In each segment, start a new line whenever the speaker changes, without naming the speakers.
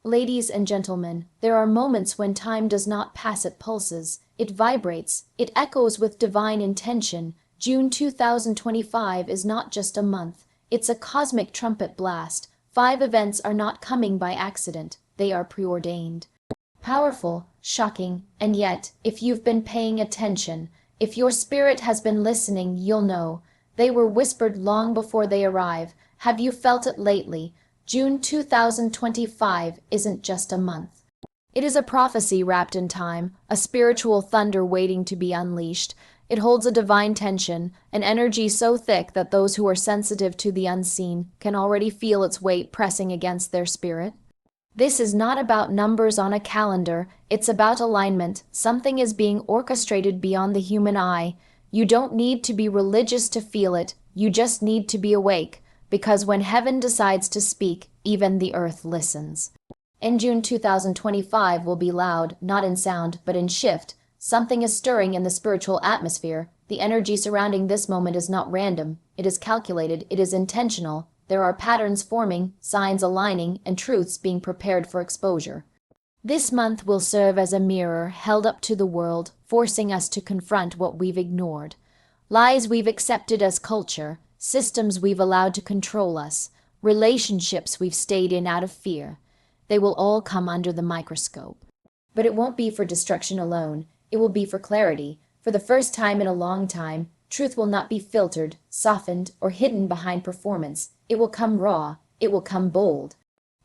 Ladies and gentlemen, there are moments when time does not pass at pulses. It vibrates, it echoes with divine intention. June 2025 is not just a month, it's a cosmic trumpet blast. 5 events are not coming by accident, they are preordained. Powerful, shocking, and yet, if you've been paying attention, if your spirit has been listening, you'll know. They were whispered long before they arrive. Have you felt it lately? June 2025 isn't just a month. It is a prophecy wrapped in time, a spiritual thunder waiting to be unleashed. It holds a divine tension, an energy so thick that those who are sensitive to the unseen can already feel its weight pressing against their spirit. This is not about numbers on a calendar, it's about alignment. Something is being orchestrated beyond the human eye. You don't need to be religious to feel it, you just need to be awake, because when heaven decides to speak, even the earth listens. In June 2025 will be loud, not in sound, but in shift. Something is stirring in the spiritual atmosphere. The energy surrounding this moment is not random, it is calculated, it is intentional. There are patterns forming, signs aligning, and truths being prepared for exposure. This month will serve as a mirror held up to the world, forcing us to confront what we've ignored. Lies we've accepted as culture, systems we've allowed to control us, relationships we've stayed in out of fear. They will all come under the microscope. But it won't be for destruction alone, it will be for clarity. For the first time in a long time, truth will not be filtered, softened, or hidden behind performance. It will come raw, it will come bold.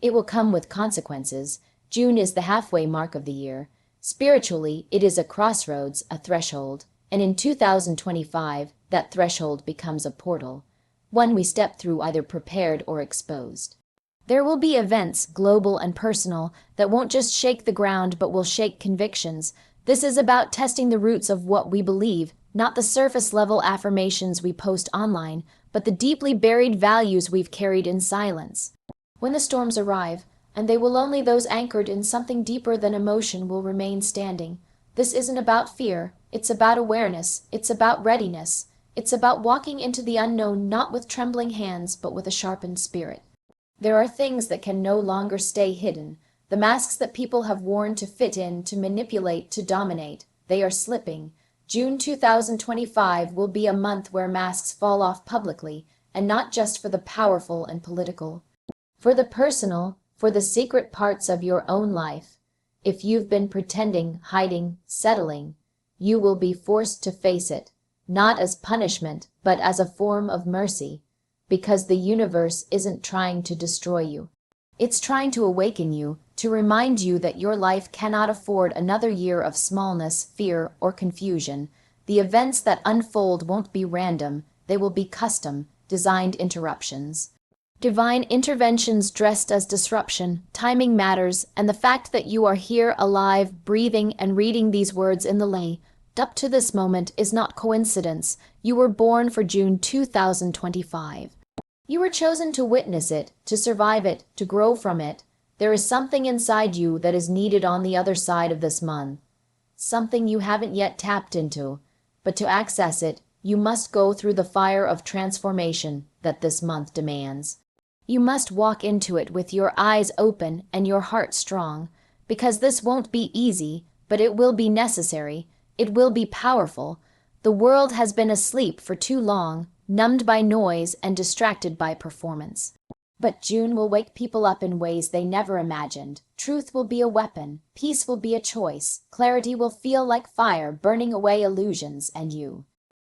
It will come with consequences. June is the halfway mark of the year. Spiritually, it is a crossroads, a threshold. And in 2025, that threshold becomes a portal. One we step through either prepared or exposed. There will be events, global and personal, that won't just shake the ground but will shake convictions. This is about testing the roots of what we believe, not the surface-level affirmations we post online, but the deeply buried values we've carried in silence. When the storms arrive, and they will only those anchored in something deeper than emotion will remain standing. This isn't about fear, it's about awareness, it's about readiness, it's about walking into the unknown not with trembling hands but with a sharpened spirit. There are things that can no longer stay hidden. The masks that people have worn to fit in, to manipulate, to dominate, they are slipping. June 2025 will be a month where masks fall off publicly, and not just for the powerful and political. For the personal, for the secret parts of your own life. If you've been pretending, hiding, settling, you will be forced to face it, not as punishment, but as a form of mercy, because the universe isn't trying to destroy you. It's trying to awaken you, to remind you that your life cannot afford another year of smallness, fear, or confusion. The events that unfold won't be random, they will be custom, designed interruptions. Divine interventions dressed as disruption, timing matters, and the fact that you are here alive, breathing, and reading these words in the lay, up to this moment, is not coincidence. You were born for June 2025. You were chosen to witness it, to survive it, to grow from it. There is something inside you that is needed on the other side of this month. Something you haven't yet tapped into. But to access it, you must go through the fire of transformation that this month demands. You must walk into it with your eyes open and your heart strong, because this won't be easy, but it will be necessary. It will be powerful. The world has been asleep for too long, numbed by noise and distracted by performance. But June will wake people up in ways they never imagined. Truth will be a weapon, peace will be a choice, clarity will feel like fire burning away illusions and you.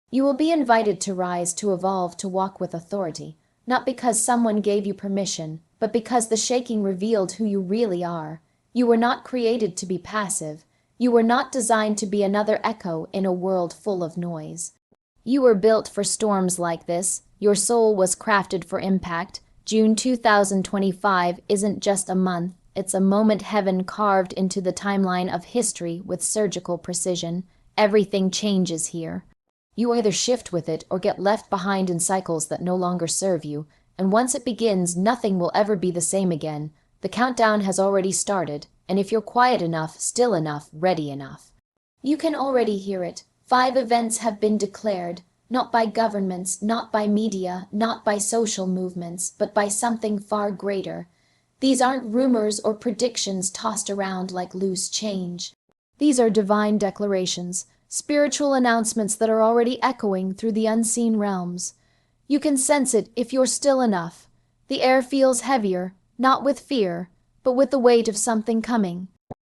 You will be invited to rise, to evolve, to walk with authority, not because someone gave you permission, but because the shaking revealed who you really are. You were not created to be passive. You were not designed to be another echo in a world full of noise. You were built for storms like this. Your soul was crafted for impact. June 2025 isn't just a month, it's a moment heaven carved into the timeline of history with surgical precision. Everything changes here. You either shift with it or get left behind in cycles that no longer serve you, and once it begins, nothing will ever be the same again. The countdown has already started, and if you're quiet enough, still enough, ready enough, you can already hear it. 5 events have been declared, not by governments, not by media, not by social movements, but by something far greater. These aren't rumors or predictions tossed around like loose change. These are divine declarations, spiritual announcements that are already echoing through the unseen realms. You can sense it if you're still enough. The air feels heavier, not with fear, but with the weight of something coming.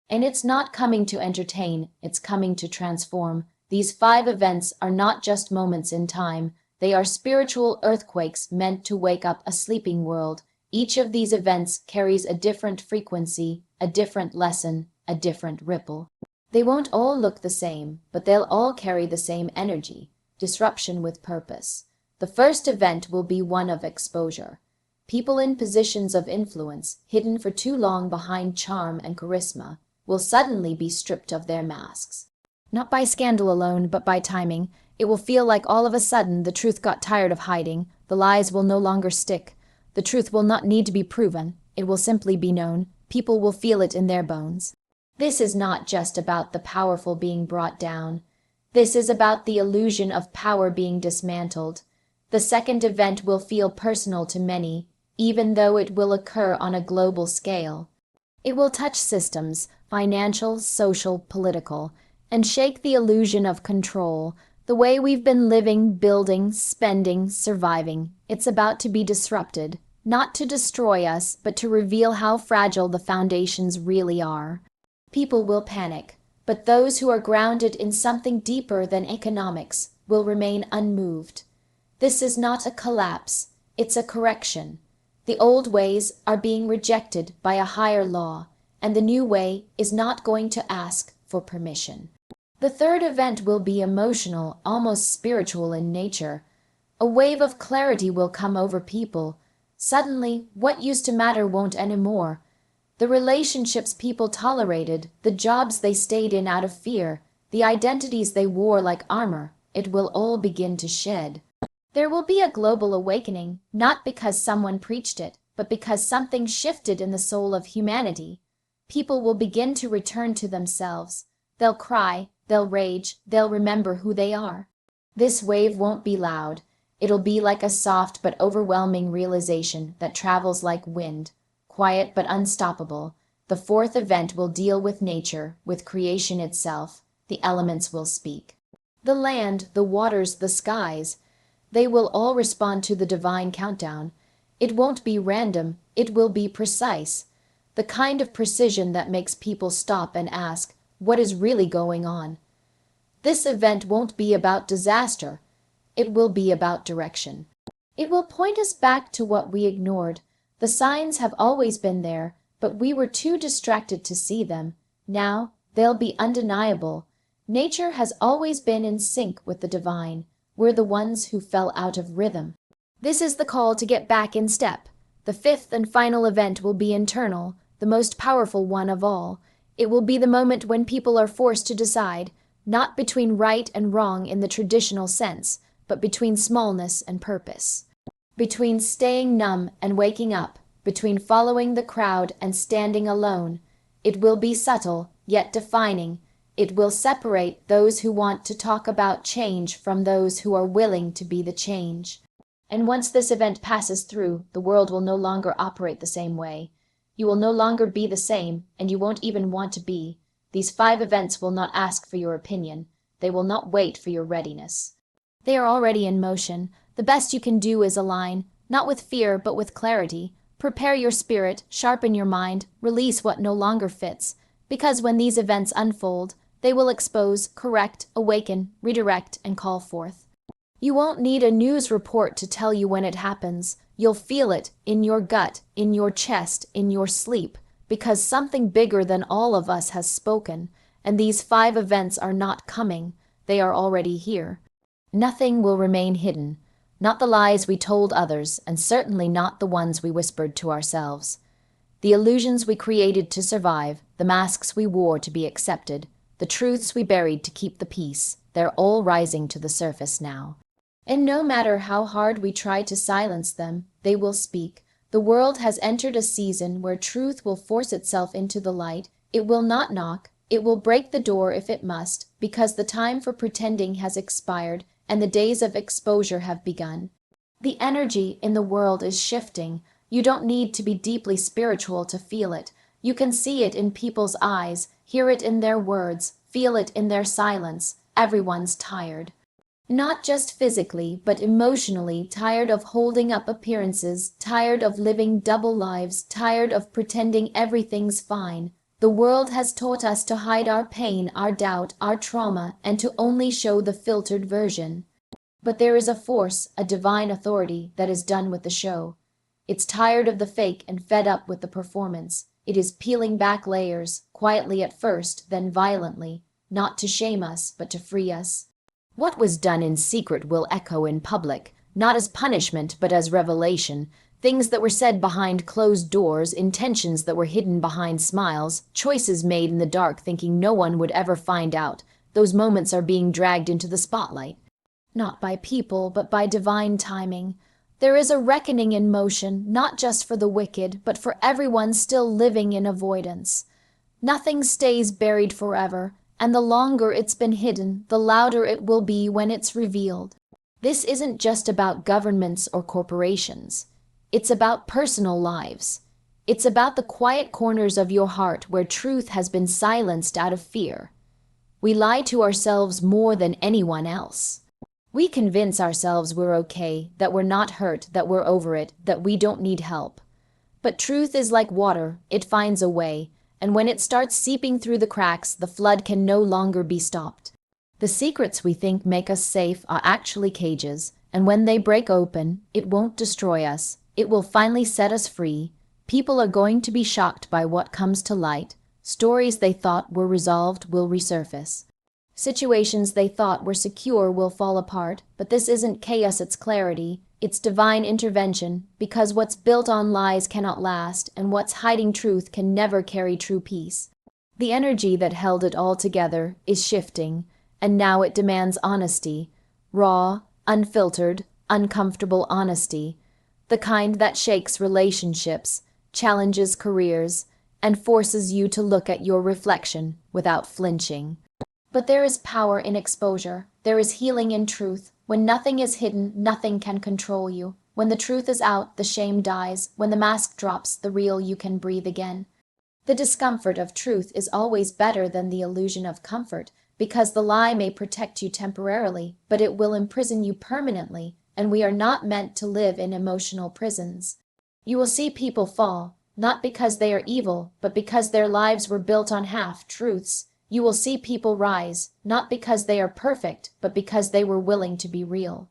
And it's not coming to entertain, it's coming to transform. These 5 events are not just moments in time, they are spiritual earthquakes meant to wake up a sleeping world. Each of these events carries a different frequency, a different lesson, a different ripple. They won't all look the same, but they'll all carry the same energy, disruption with purpose. The first event will be one of exposure. People in positions of influence, hidden for too long behind charm and charisma, will suddenly be stripped of their masks. Not by scandal alone, but by timing. It will feel like all of a sudden the truth got tired of hiding. The lies will no longer stick. The truth will not need to be proven. It will simply be known. People will feel it in their bones. This is not just about the powerful being brought down. This is about the illusion of power being dismantled. The second event will feel personal to many, even though it will occur on a global scale. It will touch systems, financial, social, political, and shake the illusion of control, the way we've been living, building, spending, surviving. It's about to be disrupted, not to destroy us, but to reveal how fragile the foundations really are. People will panic, but those who are grounded in something deeper than economics will remain unmoved. This is not a collapse, it's a correction. The old ways are being rejected by a higher law, and the new way is not going to ask for permission. The third event will be emotional, almost spiritual in nature. A wave of clarity will come over people. Suddenly, what used to matter won't anymore. The relationships people tolerated, the jobs they stayed in out of fear, the identities they wore like armor, it will all begin to shed. There will be a global awakening, not because someone preached it, but because something shifted in the soul of humanity. People will begin to return to themselves. They'll cry, they'll rage, they'll remember who they are. This wave won't be loud. It'll be like a soft but overwhelming realization that travels like wind, quiet but unstoppable. The fourth event will deal with nature, with creation itself. The elements will speak. The land, the waters, the skies, they will all respond to the divine countdown. It won't be random, it will be precise. The kind of precision that makes people stop and ask, what is really going on? This event won't be about disaster. It will be about direction. It will point us back to what we ignored. The signs have always been there, but we were too distracted to see them. Now, they'll be undeniable. Nature has always been in sync with the divine. We're the ones who fell out of rhythm. This is the call to get back in step. The fifth and final event will be internal, the most powerful one of all. It will be the moment when people are forced to decide, not between right and wrong in the traditional sense, but between smallness and purpose. Between staying numb and waking up, between following the crowd and standing alone. It will be subtle, yet defining. It will separate those who want to talk about change from those who are willing to be the change. And once this event passes through, the world will no longer operate the same way. You will no longer be the same, and you won't even want to be. These 5 events will not ask for your opinion. They will not wait for your readiness. They are already in motion. The best you can do is align, not with fear, but with clarity. Prepare your spirit, sharpen your mind, release what no longer fits. Because when these events unfold, they will expose, correct, awaken, redirect, and call forth. You won't need a news report to tell you when it happens. You'll feel it in your gut, in your chest, in your sleep, because something bigger than all of us has spoken, and these 5 events are not coming. They are already here. Nothing will remain hidden, not the lies we told others, and certainly not the ones we whispered to ourselves. The illusions we created to survive, the masks we wore to be accepted, the truths we buried to keep the peace, they're all rising to the surface now. And no matter how hard we try to silence them, they will speak. The world has entered a season where truth will force itself into the light. It will not knock. It will break the door if it must, because the time for pretending has expired and the days of exposure have begun. The energy in the world is shifting. You don't need to be deeply spiritual to feel it. You can see it in people's eyes, hear it in their words, feel it in their silence. Everyone's tired. Not just physically, but emotionally, tired of holding up appearances, tired of living double lives, tired of pretending everything's fine. The world has taught us to hide our pain, our doubt, our trauma, and to only show the filtered version. But there is a force, a divine authority, that is done with the show. It's tired of the fake and fed up with the performance. It is peeling back layers, quietly at first, then violently, not to shame us, but to free us. What was done in secret will echo in public, not as punishment, but as revelation. Things that were said behind closed doors, intentions that were hidden behind smiles, choices made in the dark thinking no one would ever find out. Those moments are being dragged into the spotlight. Not by people, but by divine timing. There is a reckoning in motion, not just for the wicked, but for everyone still living in avoidance. Nothing stays buried forever, and the longer it's been hidden, the louder it will be when it's revealed. This isn't just about governments or corporations. It's about personal lives. It's about the quiet corners of your heart where truth has been silenced out of fear. We lie to ourselves more than anyone else. We convince ourselves we're okay, that we're not hurt, that we're over it, that we don't need help. But truth is like water, it finds a way, and when it starts seeping through the cracks, the flood can no longer be stopped. The secrets we think make us safe are actually cages, and when they break open, it won't destroy us. It will finally set us free. People are going to be shocked by what comes to light. Stories they thought were resolved will resurface. Situations they thought were secure will fall apart, but this isn't chaos, it's clarity. It's divine intervention, because what's built on lies cannot last, and what's hiding truth can never carry true peace. The energy that held it all together is shifting, and now it demands honesty. Raw, unfiltered, uncomfortable honesty. The kind that shakes relationships, challenges careers, and forces you to look at your reflection without flinching. But there is power in exposure. There is healing in truth. When nothing is hidden, nothing can control you. When the truth is out, the shame dies. When the mask drops, the real you can breathe again. The discomfort of truth is always better than the illusion of comfort, because the lie may protect you temporarily, but it will imprison you permanently, and we are not meant to live in emotional prisons. You will see people fall, not because they are evil, but because their lives were built on half-truths. You will see people rise, not because they are perfect, but because they were willing to be real.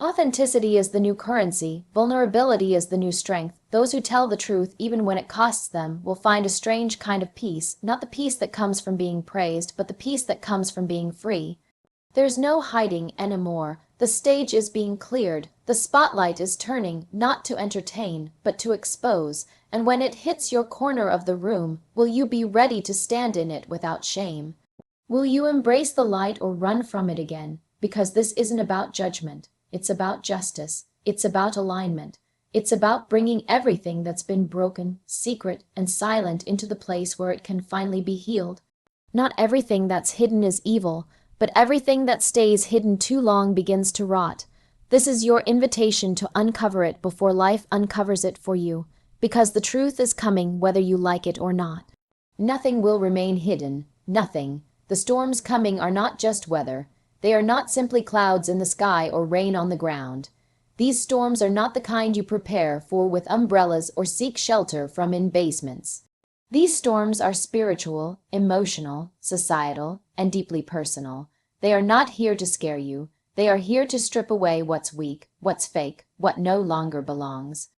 Authenticity is the new currency. Vulnerability is the new strength. Those who tell the truth, even when it costs them, will find a strange kind of peace, not the peace that comes from being praised, but the peace that comes from being free. There's no hiding anymore. The stage is being cleared. The spotlight is turning, not to entertain, but to expose. And when it hits your corner of the room, will you be ready to stand in it without shame? Will you embrace the light or run from it again? Because this isn't about judgment. It's about justice. It's about alignment. It's about bringing everything that's been broken, secret, and silent into the place where it can finally be healed. Not everything that's hidden is evil, but everything that stays hidden too long begins to rot. This is your invitation to uncover it before life uncovers it for you, because the truth is coming whether you like it or not. Nothing will remain hidden. Nothing. The storms coming are not just weather. They are not simply clouds in the sky or rain on the ground. These storms are not the kind you prepare for with umbrellas or seek shelter from in basements. These storms are spiritual, emotional, societal, and deeply personal. They are not here to scare you. They are here to strip away what's weak, what's fake, what no longer belongs.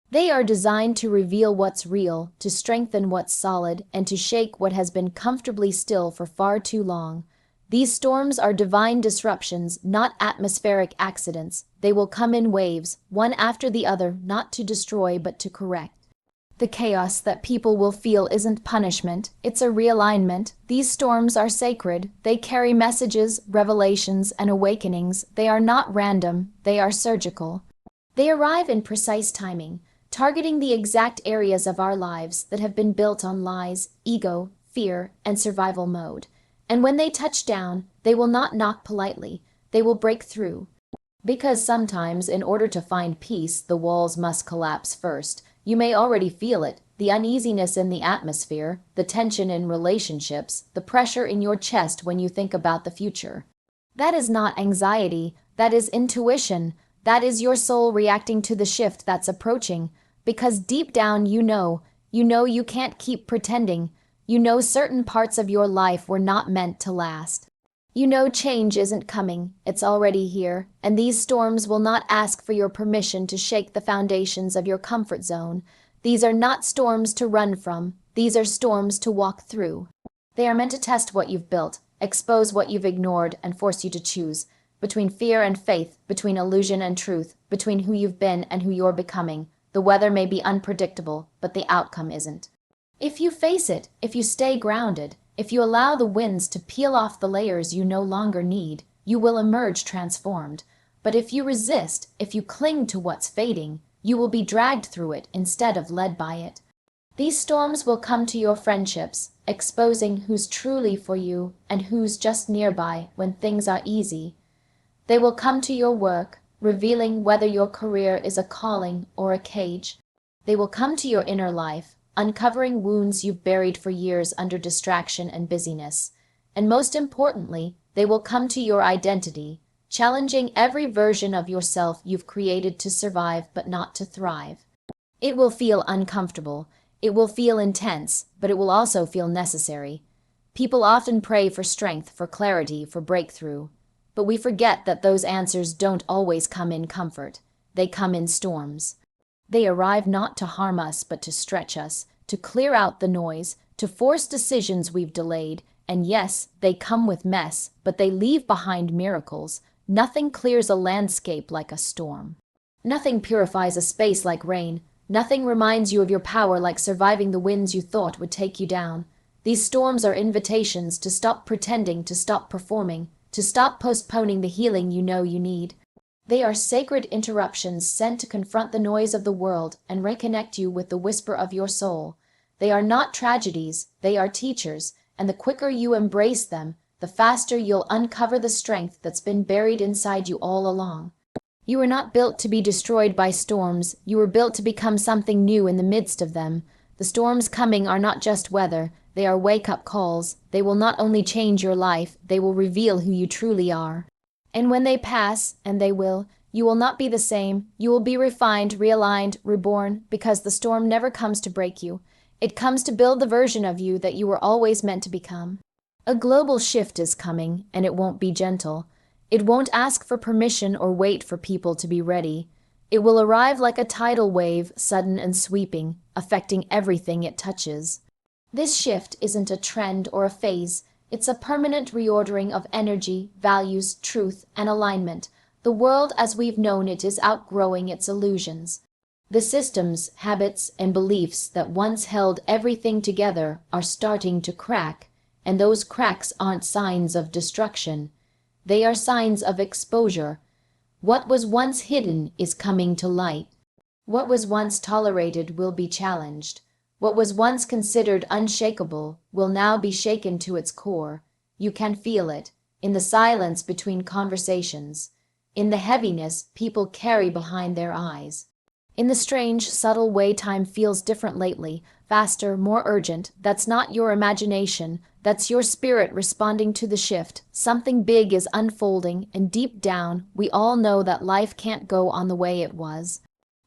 They are designed to reveal what's real, to strengthen what's solid, and to shake what has been comfortably still for far too long. These storms are divine disruptions, not atmospheric accidents. They will come in waves, one after the other, not to destroy but to correct. The chaos that people will feel isn't punishment, it's a realignment. These storms are sacred. They carry messages, revelations, and awakenings. They are not random, they are surgical. They arrive in precise timing, targeting the exact areas of our lives that have been built on lies, ego, fear, and survival mode. And when they touch down, they will not knock politely, they will break through. Because sometimes, in order to find peace, the walls must collapse first. You may already feel it, the uneasiness in the atmosphere, the tension in relationships, the pressure in your chest when you think about the future. That is not anxiety, that is intuition. That is your soul reacting to the shift that's approaching, because deep down you can't keep pretending. You know certain parts of your life were not meant to last. You know change isn't coming, it's already here, and these storms will not ask for your permission to shake the foundations of your comfort zone. These are not storms to run from, these are storms to walk through. They are meant to test what you've built, expose what you've ignored, and force you to choose between fear and faith, between illusion and truth, between who you've been and who you're becoming. The weather may be unpredictable, but the outcome isn't. If you face it, if you stay grounded, if you allow the winds to peel off the layers you no longer need, you will emerge transformed. But if you resist, if you cling to what's fading, you will be dragged through it instead of led by it. These storms will come to your friendships, exposing who's truly for you and who's just nearby when things are easy. They will come to your work, revealing whether your career is a calling or a cage. They will come to your inner life, uncovering wounds you've buried for years under distraction and busyness. And most importantly, they will come to your identity, challenging every version of yourself you've created to survive but not to thrive. It will feel uncomfortable, it will feel intense, but it will also feel necessary. People often pray for strength, for clarity, for breakthrough. But we forget that those answers don't always come in comfort. They come in storms. They arrive not to harm us, but to stretch us, to clear out the noise, to force decisions we've delayed. And yes, they come with mess, but they leave behind miracles. Nothing clears a landscape like a storm. Nothing purifies a space like rain. Nothing reminds you of your power like surviving the winds you thought would take you down. These storms are invitations to stop pretending, to stop performing, to stop postponing the healing you know you need. They are sacred interruptions sent to confront the noise of the world and reconnect you with the whisper of your soul. They are not tragedies, they are teachers, and the quicker you embrace them, the faster you'll uncover the strength that's been buried inside you all along. You were not built to be destroyed by storms, you were built to become something new in the midst of them. The storms coming are not just weather, they are wake-up calls. They will not only change your life, they will reveal who you truly are. And when they pass, and they will, you will not be the same. You will be refined, realigned, reborn, because the storm never comes to break you. It comes to build the version of you that you were always meant to become. A global shift is coming, and it won't be gentle. It won't ask for permission or wait for people to be ready. It will arrive like a tidal wave, sudden and sweeping, affecting everything it touches. This shift isn't a trend or a phase. It's a permanent reordering of energy, values, truth, and alignment. The world as we've known it is outgrowing its illusions. The systems, habits, and beliefs that once held everything together are starting to crack, and those cracks aren't signs of destruction. They are signs of exposure. What was once hidden is coming to light. What was once tolerated will be challenged. What was once considered unshakable will now be shaken to its core. You can feel it, in the silence between conversations, in the heaviness people carry behind their eyes, in the strange, subtle way time feels different lately, faster, more urgent. That's not your imagination, that's your spirit responding to the shift. Something big is unfolding, and deep down, we all know that life can't go on the way it was.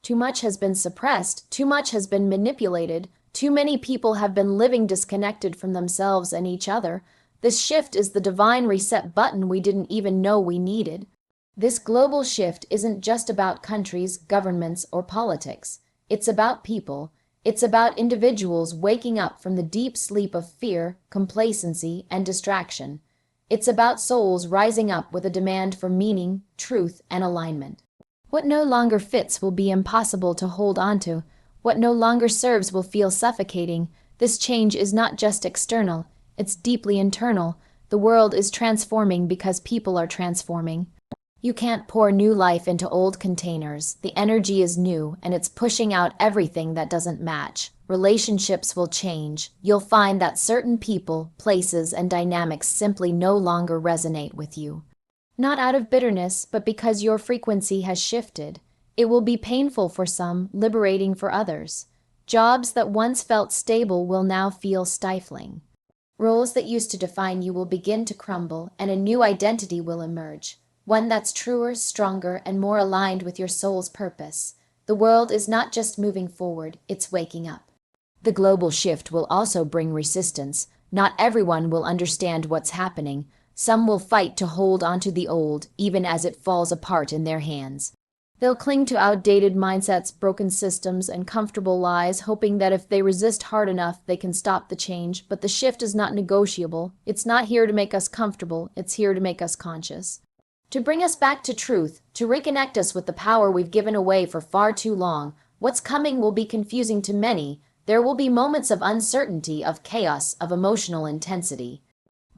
Too much has been suppressed, too much has been manipulated. Too many people have been living disconnected from themselves and each other. This shift is the divine reset button we didn't even know we needed. This global shift isn't just about countries, governments, or politics. It's about people. It's about individuals waking up from the deep sleep of fear, complacency, and distraction. It's about souls rising up with a demand for meaning, truth, and alignment. What no longer fits will be impossible to hold onto. What no longer serves will feel suffocating. This change is not just external, it's deeply internal. The world is transforming because people are transforming. You can't pour new life into old containers. The energy is new, and it's pushing out everything that doesn't match. Relationships will change. You'll find that certain people, places, and dynamics simply no longer resonate with you. Not out of bitterness, but because your frequency has shifted. It will be painful for some, liberating for others. Jobs that once felt stable will now feel stifling. Roles that used to define you will begin to crumble, and a new identity will emerge, one that's truer, stronger, and more aligned with your soul's purpose. The world is not just moving forward, it's waking up. The global shift will also bring resistance. Not everyone will understand what's happening. Some will fight to hold onto the old, even as it falls apart in their hands. They'll cling to outdated mindsets, broken systems, and comfortable lies, hoping that if they resist hard enough, they can stop the change. But the shift is not negotiable. It's not here to make us comfortable. It's here to make us conscious. To bring us back to truth, to reconnect us with the power we've given away for far too long. What's coming will be confusing to many. There will be moments of uncertainty, of chaos, of emotional intensity.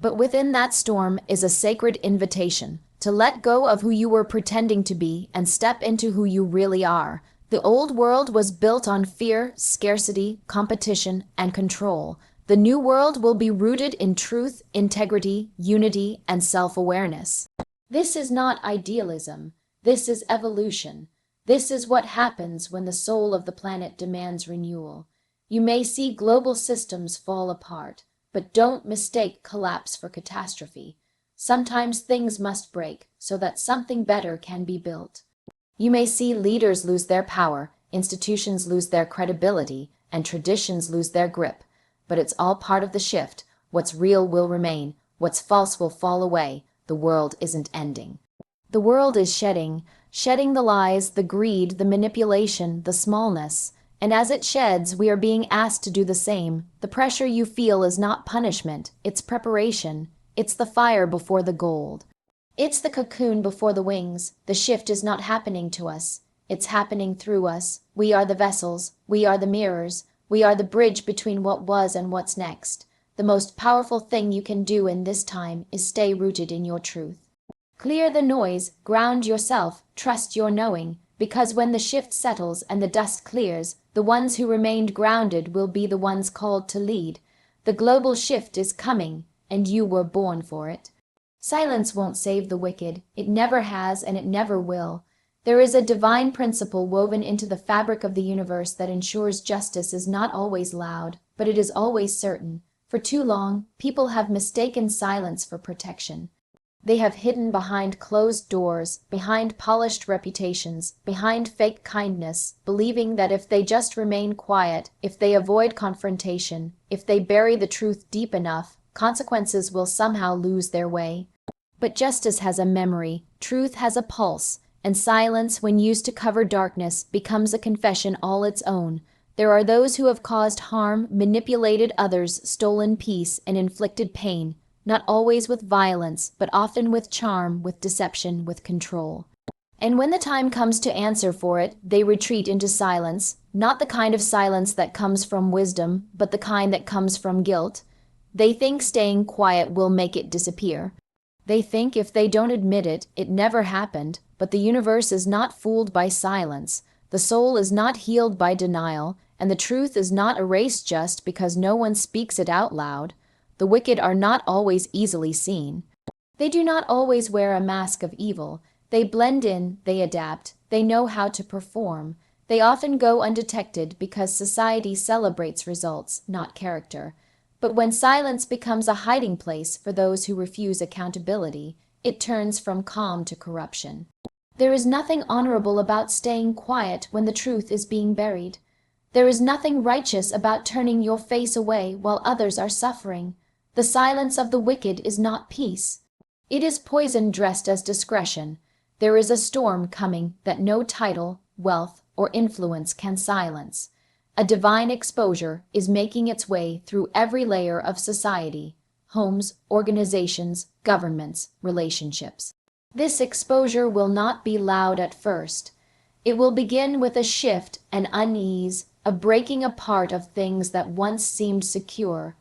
But within that storm is a sacred invitation to let go of who you were pretending to be and step into who you really are. The old world was built on fear, scarcity, competition, and control. The new world will be rooted in truth, integrity, unity, and self-awareness. This is not idealism. This is evolution. This is what happens when the soul of the planet demands renewal. You may see global systems fall apart, but don't mistake collapse for catastrophe. Sometimes things must break so that something better can be built. You may see leaders lose their power, institutions lose their credibility, and traditions lose their grip. But it's all part of the shift. What's real will remain. What's false will fall away. The world isn't ending. The world is shedding the lies, the greed, the manipulation, the smallness. And as it sheds, we are being asked to do the same. The pressure you feel is not punishment, it's preparation. It's the fire before the gold. It's the cocoon before the wings. The shift is not happening to us. It's happening through us. We are the vessels. We are the mirrors. We are the bridge between what was and what's next. The most powerful thing you can do in this time is stay rooted in your truth. Clear the noise, ground yourself, trust your knowing, because when the shift settles and the dust clears, the ones who remained grounded will be the ones called to lead. The global shift is coming, and you were born for it. Silence won't save the wicked. It never has, and it never will. There is a divine principle woven into the fabric of the universe that ensures justice is not always loud, but it is always certain. For too long, people have mistaken silence for protection. They have hidden behind closed doors, behind polished reputations, behind fake kindness, believing that if they just remain quiet, if they avoid confrontation, if they bury the truth deep enough, consequences will somehow lose their way. But justice has a memory, truth has a pulse, and silence, when used to cover darkness, becomes a confession all its own. There are those who have caused harm, manipulated others, stolen peace, and inflicted pain, not always with violence, but often with charm, with deception, with control. And when the time comes to answer for it, they retreat into silence, not the kind of silence that comes from wisdom, but the kind that comes from guilt. They think staying quiet will make it disappear. They think if they don't admit it, it never happened, but the universe is not fooled by silence. The soul is not healed by denial, and the truth is not erased just because no one speaks it out loud. The wicked are not always easily seen. They do not always wear a mask of evil. They blend in, they adapt, they know how to perform. They often go undetected because society celebrates results, not character. But when silence becomes a hiding place for those who refuse accountability, it turns from calm to corruption. There is nothing honorable about staying quiet when the truth is being buried. There is nothing righteous about turning your face away while others are suffering. The silence of the wicked is not peace. It is poison dressed as discretion. There is a storm coming that no title, wealth, or influence can silence. A divine exposure is making its way through every layer of society, homes, organizations, governments, relationships. This exposure will not be loud at first. It will begin with a shift, an unease, a breaking apart of things that once seemed secure.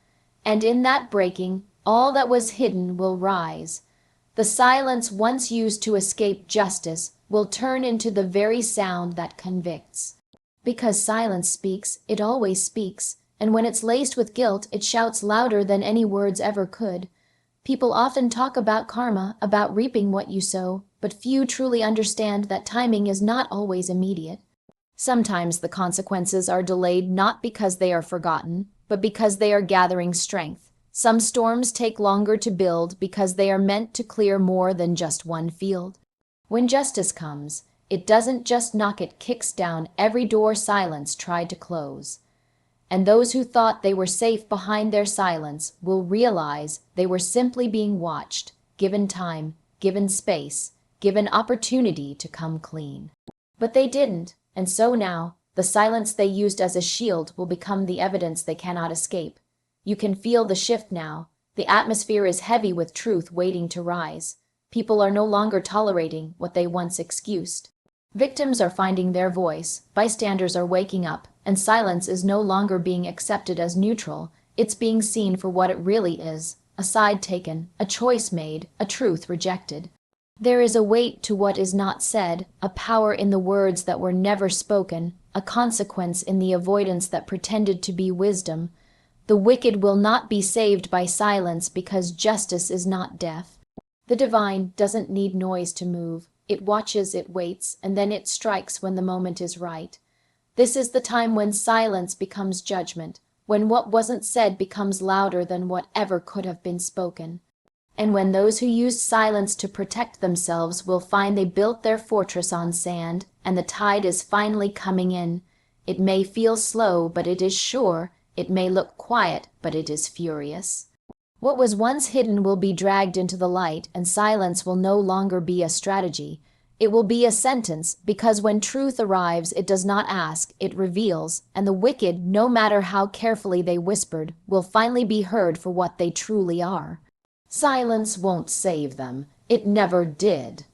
And in that breaking, all that was hidden will rise. The silence once used to escape justice will turn into the very sound that convicts. Because silence speaks, it always speaks, and when it's laced with guilt, it shouts louder than any words ever could. People often talk about karma, about reaping what you sow, but few truly understand that timing is not always immediate. Sometimes the consequences are delayed not because they are forgotten, but because they are gathering strength. Some storms take longer to build because they are meant to clear more than just one field. When justice comes, it doesn't just knock, it kicks down every door silence tried to close. And those who thought they were safe behind their silence will realize they were simply being watched, given time, given space, given opportunity to come clean. But they didn't, and so now, the silence they used as a shield will become the evidence they cannot escape. You can feel the shift now. The atmosphere is heavy with truth waiting to rise. People are no longer tolerating what they once excused. Victims are finding their voice, bystanders are waking up, and silence is no longer being accepted as neutral. It's being seen for what it really is: a side taken, a choice made, a truth rejected. There is a weight to what is not said, a power in the words that were never spoken, a consequence in the avoidance that pretended to be wisdom. The wicked will not be saved by silence because justice is not deaf. The divine doesn't need noise to move. It watches, it waits, and then it strikes when the moment is right. This is the time when silence becomes judgment, when what wasn't said becomes louder than whatever could have been spoken. And when those who used silence to protect themselves will find they built their fortress on sand, and the tide is finally coming in. It may feel slow, but it is sure. It may look quiet, but it is furious. What was once hidden will be dragged into the light, and silence will no longer be a strategy. It will be a sentence, because when truth arrives, it does not ask, it reveals, and the wicked, no matter how carefully they whispered, will finally be heard for what they truly are. Silence won't save them. It never did.